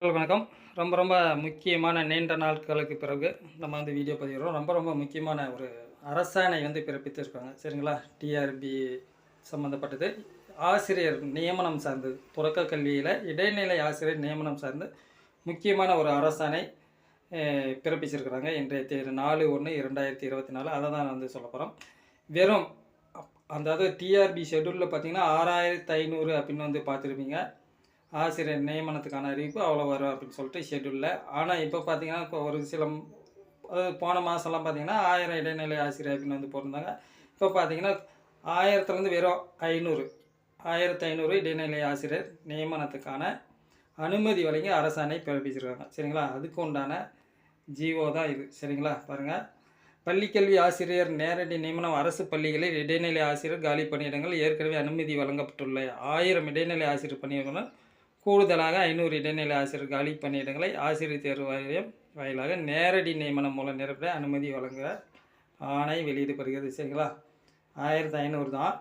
வணக்கம். ரொம்ப முக்கியமான நீண்ட நாட்களுக்கு பிறகு நம்ம வீடியோ பதிவிடுறோம். ரொம்ப முக்கியமான ஒரு அரசாணை பிறப்பித்திருக்காங்க. சரிங்களா? டிஆர்பி சம்மந்தப்பட்டது. ஆசிரியர் நியமனம் சார்ந்தது. தொடக்க கல்வியில் இடைநிலை ஆசிரியர் நியமனம் சார்ந்து முக்கியமான ஒரு அரசாணை பிறப்பிச்சிருக்கிறாங்க. இன்றைய தேதி 4/1/2024 அதை தான் சொல்ல போகிறோம். வெறும் அதாவது டிஆர்பி ஷெட்யூலில் பார்த்தீங்கன்னா 6500 அப்படின்னு பார்த்துருப்பீங்க. ஆசிரியர் நியமனத்துக்கான அறிவிப்பு அவ்வளோ வரும் அப்படின்னு சொல்லிட்டு ஷெட்யூலில். ஆனால் இப்போ பார்த்தீங்கன்னா இப்போ ஒரு சில போன மாதம்லாம் பார்த்தீங்கன்னா 1000 இடைநிலை ஆசிரியர் அப்படின்னு போட்டிருந்தாங்க. இப்போ பார்த்தீங்கன்னா 1000லேருந்து வெறும் 1500 இடைநிலை ஆசிரியர் நியமனத்துக்கான அனுமதி வழங்கி அரசாணை பிறப்பிச்சிருக்காங்க. சரிங்களா? அதுக்கு உண்டான ஜிஓ தான் இது. சரிங்களா? பாருங்கள். பள்ளிக்கல்வி ஆசிரியர் நேரடி நியமனம். அரசு பள்ளிகளில் இடைநிலை ஆசிரியர் காலி பணியிடங்கள் ஏற்கனவே அனுமதி வழங்கப்பட்டுள்ள 1000 இடைநிலை ஆசிரியர் பணியிடங்கள் கூடுதலாக 500 இடைநிலை ஆசிரியர் காலி பணியிடங்களை ஆசிரியர் தேர்வு வாரியம் வாயிலாக நேரடி நியமனம் மூலம் நிரப்ப அனுமதி வழங்க ஆணை வெளியிடப்படுகிறது. சரிங்களா? 1500 தான்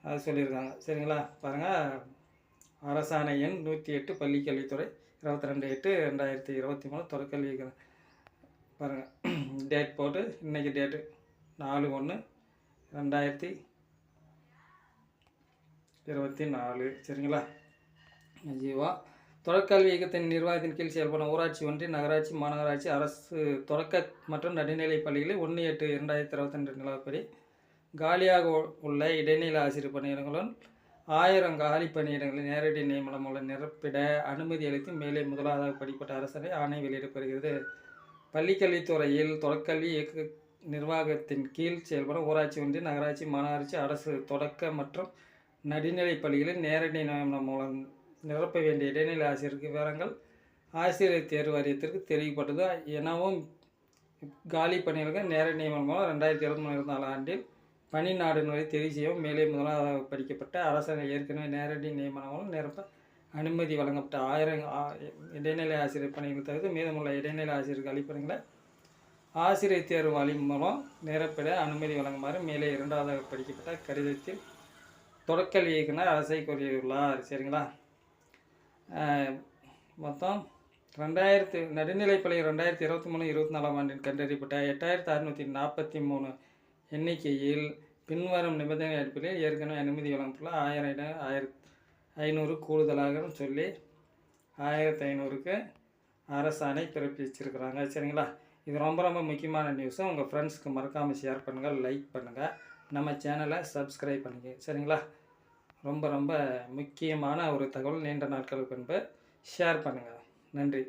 அது சொல்லியிருக்காங்க. சரிங்களா? பாருங்கள். அரசாணை எண் 108 பள்ளிக்கல்வித்துறை 22/8/2023 தொடக்கல்வி. பாருங்கள். டேட் போட்டு இன்றைக்கி டேட்டு 4/1/2024. சரிங்களா? ஜீவா தொடக்கல்வி இயக்கத்தின் நிர்வாகத்தின் கீழ் செயல்படும் ஊராட்சி ஒன்றிய நகராட்சி மாநகராட்சி அரசு தொடக்க மற்றும் நடுநிலை பள்ளிகளில் 1/8/2022 நிலவரப்படி காலியாக உள்ள இடைநிலை ஆசிரியர் பணியிடங்களும் 1000 காலி பணியிடங்களை நேரடி நியமனம் மூலம் நிரப்பிட அனுமதி அளித்து மேலே முதலாவதாக படிப்பட்ட அரசாணை ஆணை வெளியிடப்படுகிறது. பள்ளிக்கல்வித்துறையில் தொடக்கல்வி இயக்க நிர்வாகத்தின் கீழ் செயல்படும் ஊராட்சி ஒன்றிய நகராட்சி மாநகராட்சி அரசு தொடக்க மற்றும் நடுநிலை பள்ளிகளில் நேரடி நியமனம் மூலம் நிரப்ப வேண்டிய இடைநிலை ஆசிரியருக்கு விவரங்கள் ஆசிரியர் தேர்வு வாரியத்திற்கு தெரிவிக்கப்பட்டது எனவும் காலி பணியிடங்கள் நேரடி நியமனம் மூலம் 2023-24 ஆண்டில் பணி நாடுகளை தெரிவு செய்யவும் மேலே முதலாவதாக படிக்கப்பட்ட அரசாணை ஏற்கனவே நேரடி நியமனம் மூலம் நிரப்ப அனுமதி வழங்கப்பட்ட 1000 இடைநிலை ஆசிரியர் பணிகள் தவிர்த்து மீதமுள்ள இடைநிலை ஆசிரியர் காலி பணிகளை ஆசிரியர் தேர்வு வாரியம் மூலம் நிரப்பிட அனுமதி வழங்குமாறு மேலே இரண்டாவதாக படிக்கப்பட்ட கடிதத்தில் தொடக்கல்வி இயக்குனர் அரசை கோரியுள்ளார். சரிங்களா? மொத்தம் நடுநிலைப்பள்ளி 2023-24 ஆண்டில் கண்டறியப்பட்ட 8643 எண்ணிக்கையில் பின்வரும் நிபந்தனை அடிப்படையில் ஏற்கனவே அனுமதி வழங்கப்பட்டுள்ள 1500 கூடுதலாக சொல்லி 1500க்கு அரசாணை பிறப்பிச்சிருக்கிறாங்க. சரிங்களா? இது ரொம்ப முக்கியமான நியூஸு. உங்கள் ஃப்ரெண்ட்ஸுக்கு மறக்காமல் ஷேர் பண்ணுங்கள், லைக் பண்ணுங்கள், நம்ம சேனலை சப்ஸ்கிரைப் பண்ணுங்க. சரிங்களா? ரொம்ப முக்கியமான ஒரு தகவல். நீண்ட நாட்களுக்கு முன்பு ஷேர் பண்ணுங்கள். நன்றி.